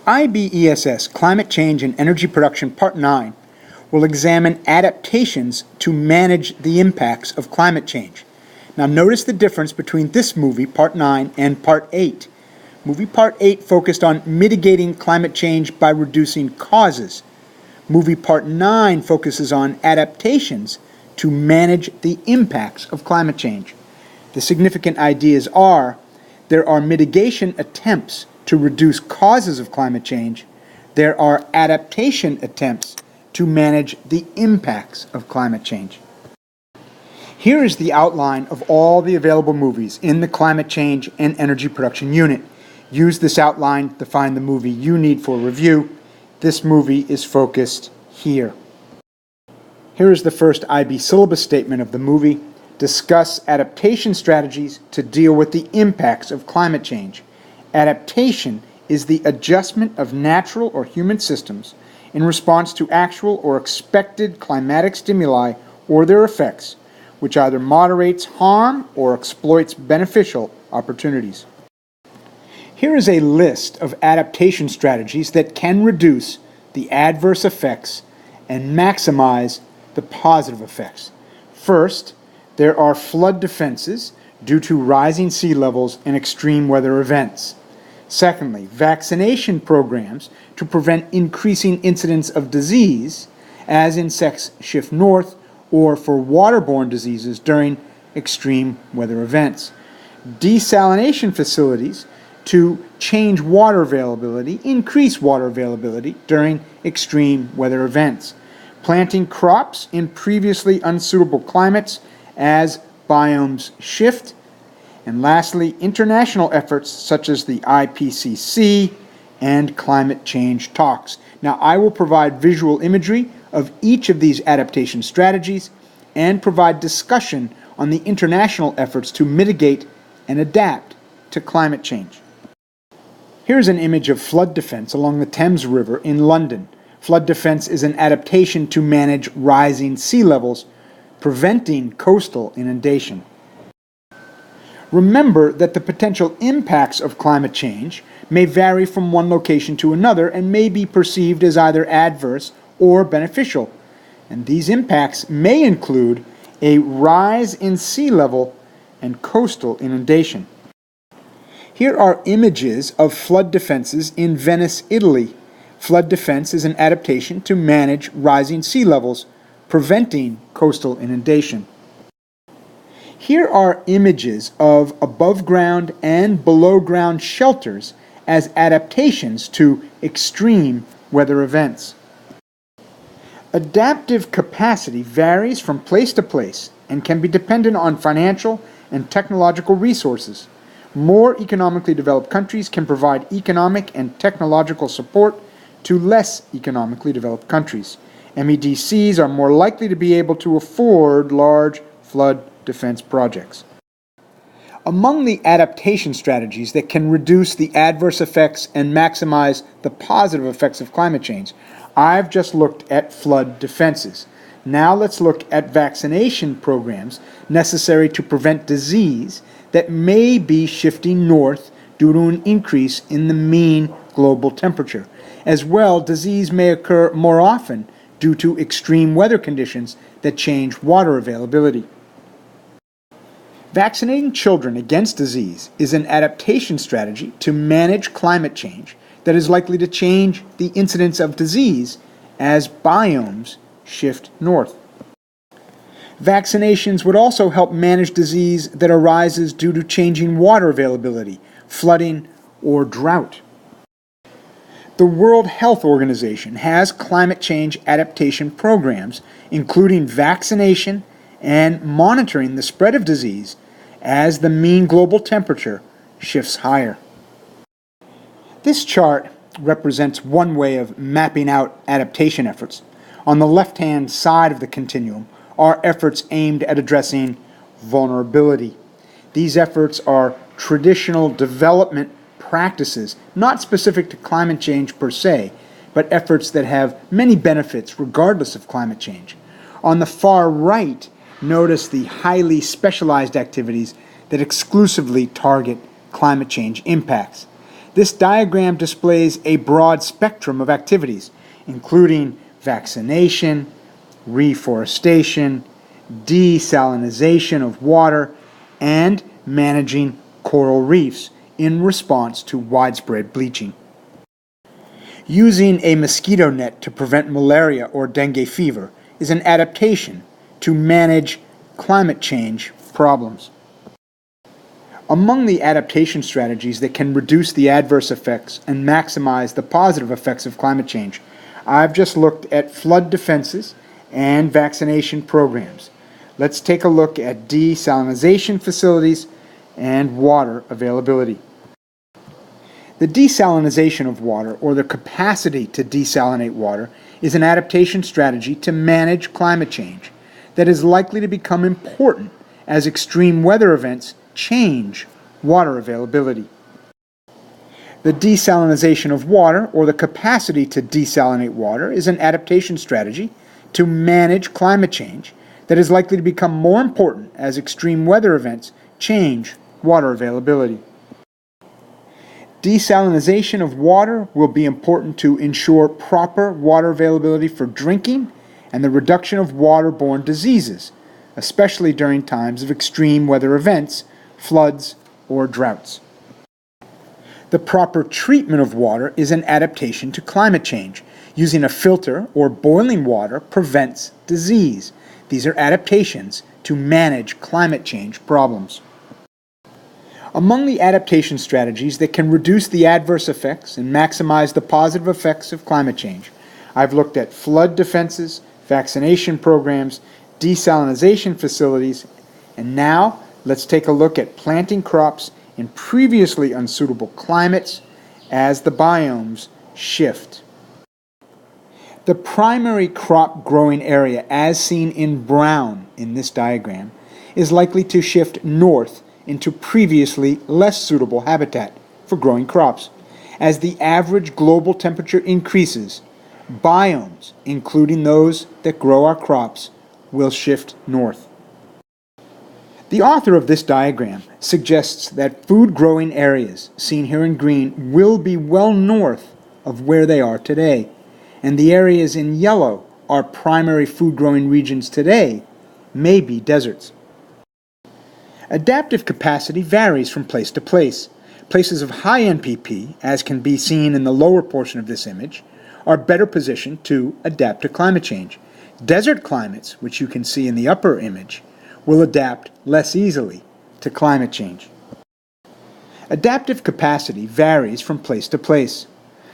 IBESS, Climate Change and Energy Production Part 9, will examine adaptations to manage the impacts of climate change. Now notice the difference between this movie, Part 9, and Part 8. Movie Part 8 focused on mitigating climate change by reducing causes. Movie Part 9 focuses on adaptations to manage the impacts of climate change. The significant ideas are: there are mitigation attempts to reduce causes of climate change. There are adaptation attempts to manage the impacts of climate change. Here is the outline of all the available movies in the Climate Change and Energy Production Unit. Use this outline to find the movie you need for review. This movie is focused here. Here is the first IB syllabus statement of the movie. Discuss adaptation strategies to deal with the impacts of climate change. Adaptation is the adjustment of natural or human systems in response to actual or expected climatic stimuli or their effects, which either moderates harm or exploits beneficial opportunities. Here is a list of adaptation strategies that can reduce the adverse effects and maximize the positive effects. First, there are flood defenses due to rising sea levels and extreme weather events. Secondly, vaccination programs to prevent increasing incidence of disease as insects shift north, or for waterborne diseases during extreme weather events. Desalination facilities to change water availability, increase water availability during extreme weather events. Planting crops in previously unsuitable climates as biomes shift. And lastly, international efforts such as the IPCC and climate change talks. Now, I will provide visual imagery of each of these adaptation strategies and provide discussion on the international efforts to mitigate and adapt to climate change. Here's an image of flood defense along the Thames River in London. Flood defense is an adaptation to manage rising sea levels, preventing coastal inundation. Remember that the potential impacts of climate change may vary from one location to another and may be perceived as either adverse or beneficial. And these impacts may include a rise in sea level and coastal inundation. Here are images of flood defenses in Venice, Italy. Flood defense is an adaptation to manage rising sea levels, preventing coastal inundation. Here are images of above-ground and below-ground shelters as adaptations to extreme weather events. Adaptive capacity varies from place to place and can be dependent on financial and technological resources. More economically developed countries can provide economic and technological support to less economically developed countries. MEDCs are more likely to be able to afford large flood defense projects. Among the adaptation strategies that can reduce the adverse effects and maximize the positive effects of climate change, I've just looked at flood defenses. Now let's look at vaccination programs necessary to prevent disease that may be shifting north due to an increase in the mean global temperature. As well, disease may occur more often due to extreme weather conditions that change water availability. Vaccinating children against disease is an adaptation strategy to manage climate change that is likely to change the incidence of disease as biomes shift north. Vaccinations would also help manage disease that arises due to changing water availability, flooding, or drought. The World Health Organization has climate change adaptation programs, including vaccination and monitoring the spread of disease as the mean global temperature shifts higher. This chart represents one way of mapping out adaptation efforts. On the left-hand side of the continuum are efforts aimed at addressing vulnerability. These efforts are traditional development practices, not specific to climate change per se, but efforts that have many benefits regardless of climate change. On the far right, notice the highly specialized activities that exclusively target climate change impacts. This diagram displays a broad spectrum of activities, including vaccination, reforestation, desalinization of water, and managing coral reefs in response to widespread bleaching. Using a mosquito net to prevent malaria or dengue fever is an adaptation to manage climate change problems. Among the adaptation strategies that can reduce the adverse effects and maximize the positive effects of climate change, I've just looked at flood defenses and vaccination programs. Let's take a look at desalinization facilities and water availability. The desalinization of water, or the capacity to desalinate water, is an adaptation strategy to manage climate change that is likely to become important as extreme weather events change water availability. The desalinization of water, or the capacity to desalinate water, is an adaptation strategy to manage climate change that is likely to become more important as extreme weather events change water availability. Desalinization of water will be important to ensure proper water availability for drinking and the reduction of waterborne diseases, especially during times of extreme weather events, floods, or droughts. The proper treatment of water is an adaptation to climate change. Using a filter or boiling water prevents disease. These are adaptations to manage climate change problems. Among the adaptation strategies that can reduce the adverse effects and maximize the positive effects of climate change, I've looked at flood defenses, vaccination programs, desalinization facilities, and now let's take a look at planting crops in previously unsuitable climates as the biomes shift. The primary crop growing area, as seen in brown in this diagram, is likely to shift north into previously less suitable habitat for growing crops. As the average global temperature increases, biomes, including those that grow our crops, will shift north. The author of this diagram suggests that food-growing areas, seen here in green, will be well north of where they are today, and the areas in yellow, our primary food-growing regions today, may be deserts. Adaptive capacity varies from place to place. Places of high NPP, as can be seen in the lower portion of this image, are better positioned to adapt to climate change. Desert climates, which you can see in the upper image, will adapt less easily to climate change. Adaptive capacity varies from place to place.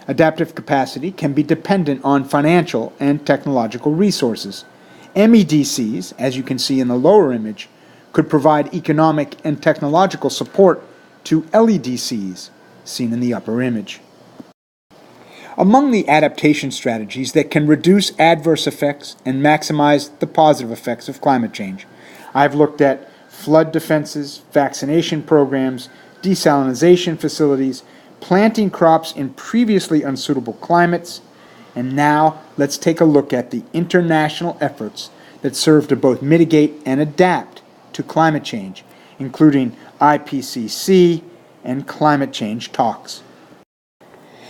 Adaptive capacity can be dependent on financial and technological resources. MEDCs, as you can see in the lower image, could provide economic and technological support to LEDCs, seen in the upper image. Among the adaptation strategies that can reduce adverse effects and maximize the positive effects of climate change, I've looked at flood defenses, vaccination programs, desalinization facilities, planting crops in previously unsuitable climates, and now let's take a look at the international efforts that serve to both mitigate and adapt to climate change, including IPCC and climate change talks.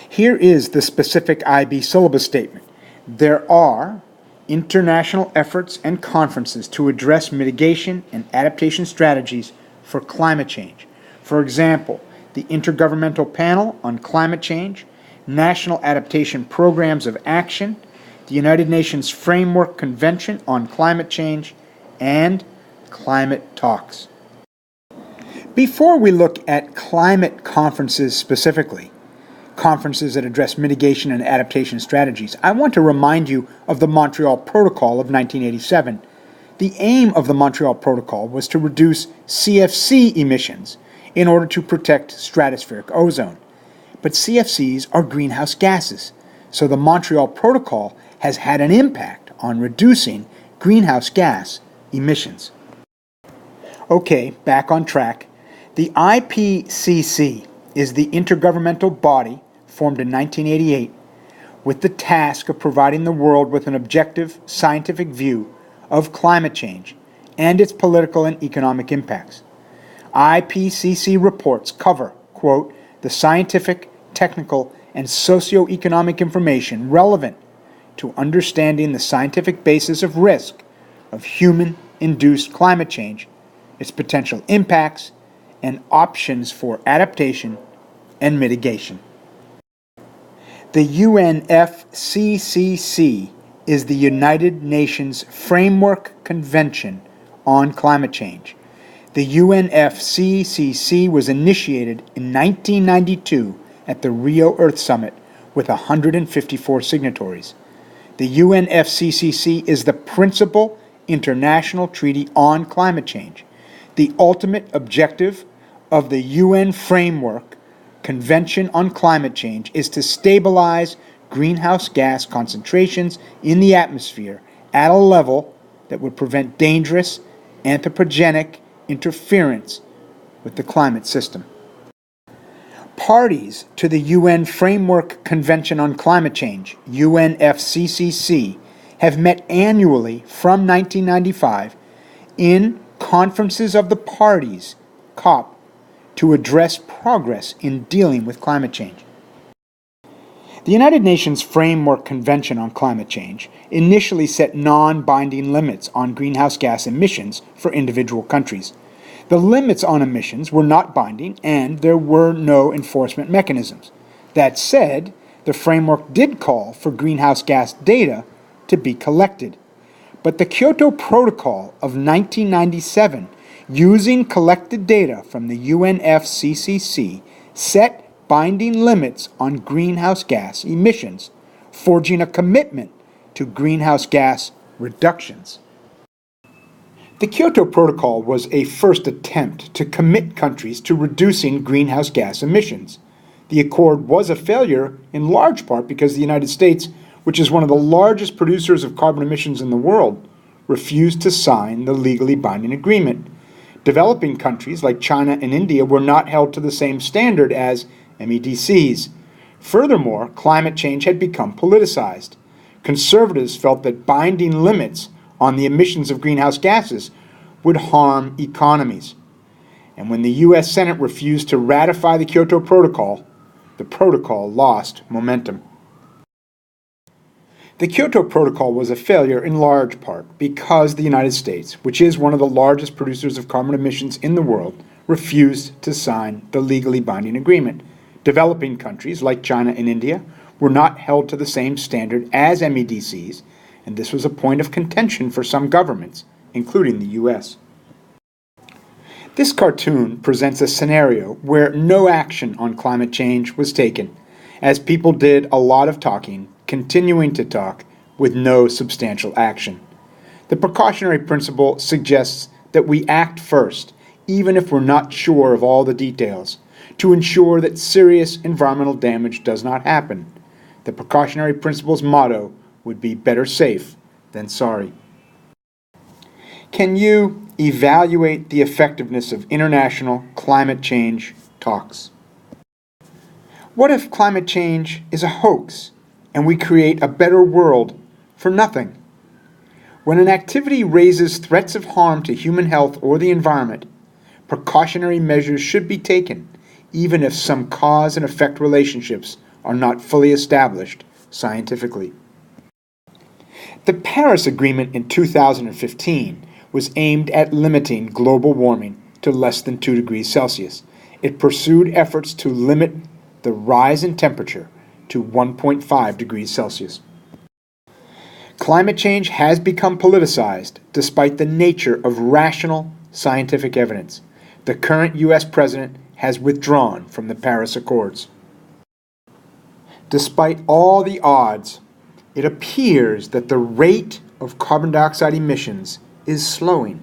Here is the specific IB syllabus statement. There are international efforts and conferences to address mitigation and adaptation strategies for climate change. For example, the Intergovernmental Panel on Climate Change, National Adaptation Programs of Action, the United Nations Framework Convention on Climate Change, and climate talks. Before we look at climate conferences specifically, conferences that address mitigation and adaptation strategies, I want to remind you of the Montreal Protocol of 1987. The aim of the Montreal Protocol was to reduce CFC emissions in order to protect stratospheric ozone. But CFCs are greenhouse gases, so the Montreal Protocol has had an impact on reducing greenhouse gas emissions. Okay, back on track. The IPCC is the intergovernmental body formed in 1988 with the task of providing the world with an objective scientific view of climate change and its political and economic impacts. IPCC reports cover, quote, the scientific, technical, and socioeconomic information relevant to understanding the scientific basis of risk of human-induced climate change, its potential impacts, and options for adaptation and mitigation. The UNFCCC is the United Nations Framework Convention on Climate Change. The UNFCCC was initiated in 1992 at the Rio Earth Summit with 154 signatories. The UNFCCC is the principal international treaty on climate change. The ultimate objective of the UN Framework Convention on Climate Change is to stabilize greenhouse gas concentrations in the atmosphere at a level that would prevent dangerous anthropogenic interference with the climate system. Parties to the UN Framework Convention on Climate Change, UNFCCC, have met annually from 1995 in conferences of the parties, COP, to address progress in dealing with climate change. The United Nations Framework Convention on Climate Change initially set non-binding limits on greenhouse gas emissions for individual countries. The limits on emissions were not binding, and there were no enforcement mechanisms. That said, the framework did call for greenhouse gas data to be collected. But the Kyoto Protocol of 1997, using collected data from the UNFCCC, set binding limits on greenhouse gas emissions, forging a commitment to greenhouse gas reductions. The Kyoto Protocol was a first attempt to commit countries to reducing greenhouse gas emissions. The accord was a failure in large part because the United States, which is one of the largest producers of carbon emissions in the world, refused to sign the legally binding agreement. Developing countries like China and India were not held to the same standard as MEDCs. Furthermore, climate change had become politicized. Conservatives felt that binding limits on the emissions of greenhouse gases would harm economies. And when the U.S. Senate refused to ratify the Kyoto Protocol, the protocol lost momentum. The Kyoto Protocol was a failure in large part because the United States, which is one of the largest producers of carbon emissions in the world, refused to sign the legally binding agreement. Developing countries like China and India were not held to the same standard as MEDCs, and this was a point of contention for some governments, including the U.S. This cartoon presents a scenario where no action on climate change was taken, as people did a lot of talking, continuing to talk, with no substantial action. The precautionary principle suggests that we act first, even if we're not sure of all the details, to ensure that serious environmental damage does not happen. The precautionary principle's motto would be better safe than sorry. Can you evaluate the effectiveness of international climate change talks? What if climate change is a hoax and we create a better world for nothing? When an activity raises threats of harm to human health or the environment, precautionary measures should be taken, even if some cause and effect relationships are not fully established scientifically. The Paris Agreement in 2015 was aimed at limiting global warming to less than 2 degrees Celsius. It pursued efforts to limit the rise in temperature to 1.5 degrees Celsius. Climate change has become politicized despite the nature of rational scientific evidence. The current U.S. president has withdrawn from the Paris Accords. Despite all the odds, it appears that the rate of carbon dioxide emissions is slowing.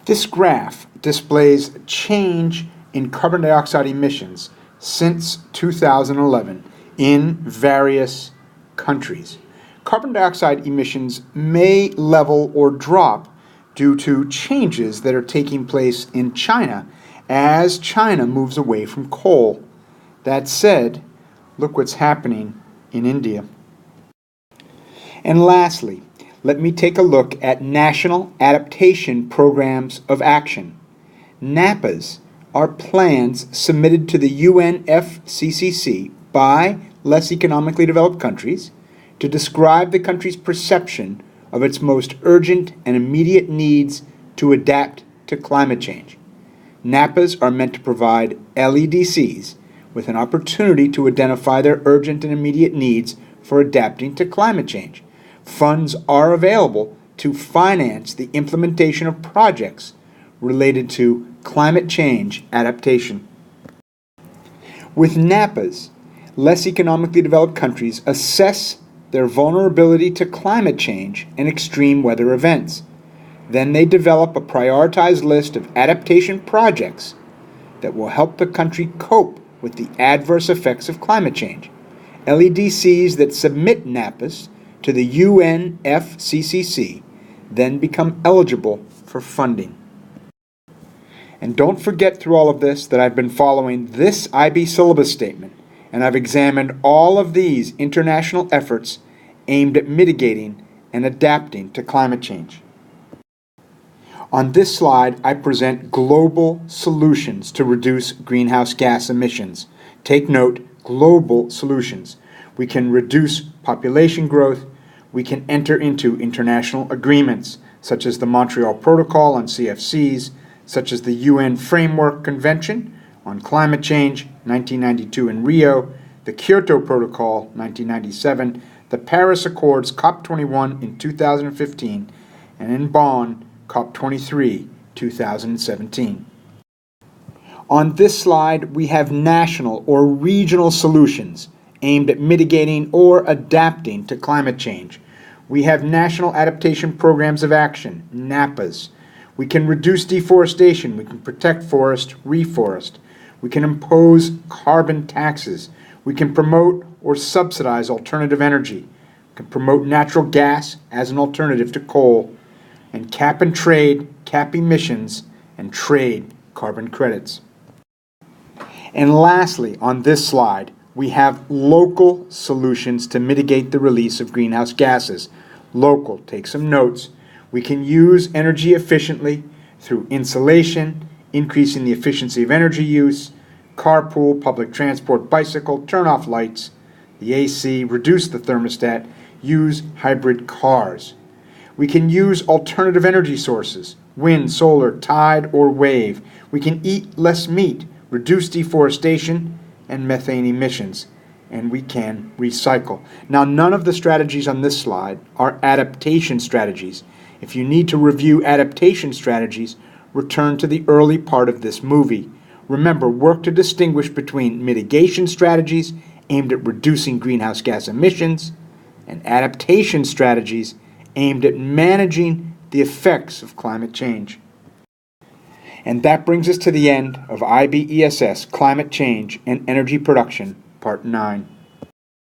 This graph displays change in carbon dioxide emissions since 2011 in various countries. Carbon dioxide emissions may level or drop due to changes that are taking place in China as China moves away from coal. That said, look what's happening in India. And lastly, let me take a look at National Adaptation Programs of Action, NAPAs, are plans submitted to the UNFCCC by less economically developed countries to describe the country's perception of its most urgent and immediate needs to adapt to climate change. NAPAs are meant to provide LEDCs with an opportunity to identify their urgent and immediate needs for adapting to climate change. Funds are available to finance the implementation of projects related to climate change adaptation. With NAPAs, less economically developed countries assess their vulnerability to climate change and extreme weather events. Then they develop a prioritized list of adaptation projects that will help the country cope with the adverse effects of climate change. LEDCs that submit NAPAs to the UNFCCC then become eligible for funding. And don't forget through all of this that I've been following this IB syllabus statement, and I've examined all of these international efforts aimed at mitigating and adapting to climate change. On this slide, I present global solutions to reduce greenhouse gas emissions. Take note, global solutions. We can reduce population growth. We can enter into international agreements, such as the Montreal Protocol on CFCs, such as the UN Framework Convention on Climate Change, 1992 in Rio, the Kyoto Protocol, 1997, the Paris Accords, COP21 in 2015, and in Bonn, COP23, 2017. On this slide, we have national or regional solutions aimed at mitigating or adapting to climate change. We have National Adaptation Programs of Action, NAPAs. We can reduce deforestation. We can protect forest, reforest. We can impose carbon taxes. We can promote or subsidize alternative energy. We can promote natural gas as an alternative to coal. And cap and trade, cap emissions, and trade carbon credits. And lastly, on this slide, we have local solutions to mitigate the release of greenhouse gases. Local, take some notes. We can use energy efficiently through insulation, increasing the efficiency of energy use, carpool, public transport, bicycle, turn off lights, the AC, reduce the thermostat, use hybrid cars. We can use alternative energy sources, wind, solar, tide, or wave. We can eat less meat, reduce deforestation and methane emissions, and we can recycle. Now, none of the strategies on this slide are adaptation strategies. If you need to review adaptation strategies, return to the early part of this movie. Remember, work to distinguish between mitigation strategies aimed at reducing greenhouse gas emissions and adaptation strategies aimed at managing the effects of climate change. And that brings us to the end of IBESS Climate Change and Energy Production, Part 9.